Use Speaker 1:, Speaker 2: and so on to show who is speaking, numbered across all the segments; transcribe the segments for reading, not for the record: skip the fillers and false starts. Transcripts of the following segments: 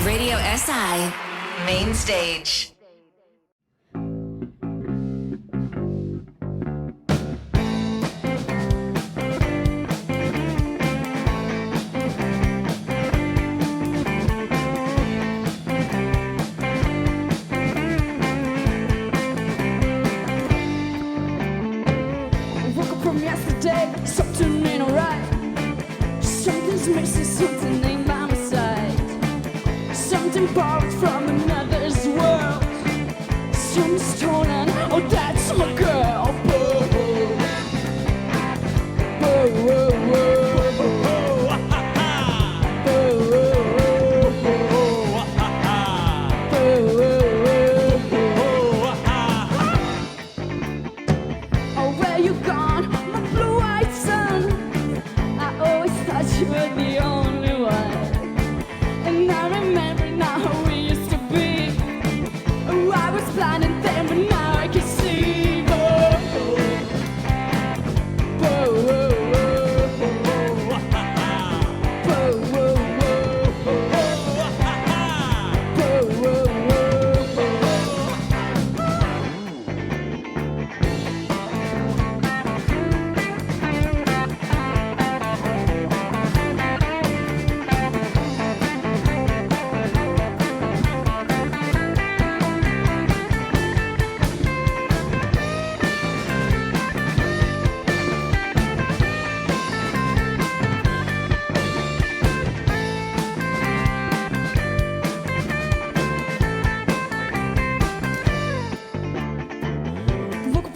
Speaker 1: Radio SI Main Stage.
Speaker 2: Something ain't alright. Something's missing, something ain't by my side. Something borrowed from another's world. Something stolen, oh that's my girl. Whoa, whoa. Whoa, whoa, whoa. Oh, where you gone? You were the only one, and I remember now how we used to be. Oh, I was blind and then, but now I can see. Oh, oh. Whoa, whoa, whoa, whoa. Whoa, whoa, whoa, whoa. Whoa, whoa, whoa, whoa.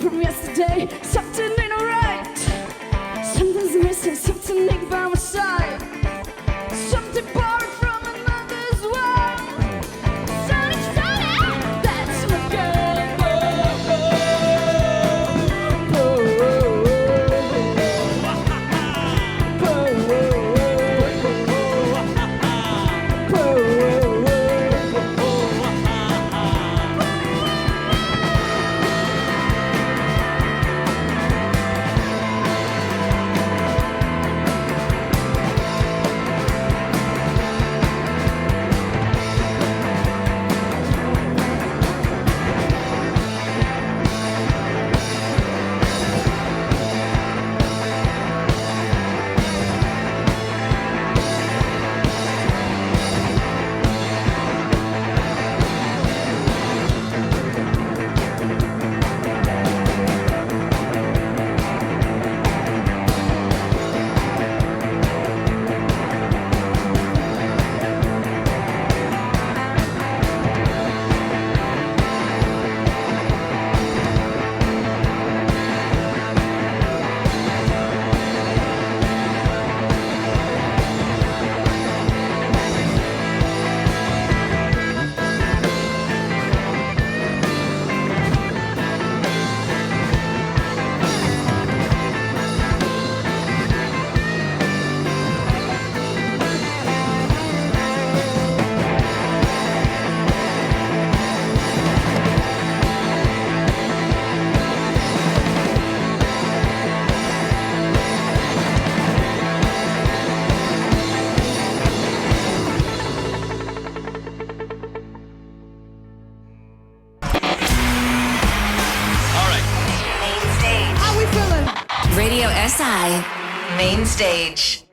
Speaker 2: From yesterday, something ain't alright. Something's missing, something ain't by my side. Something borrowed from another's world. Something stolen, that's my girl. Whoa, whoa, whoa, whoa, whoa, whoa, whoa.
Speaker 1: Radio SI Main Stage.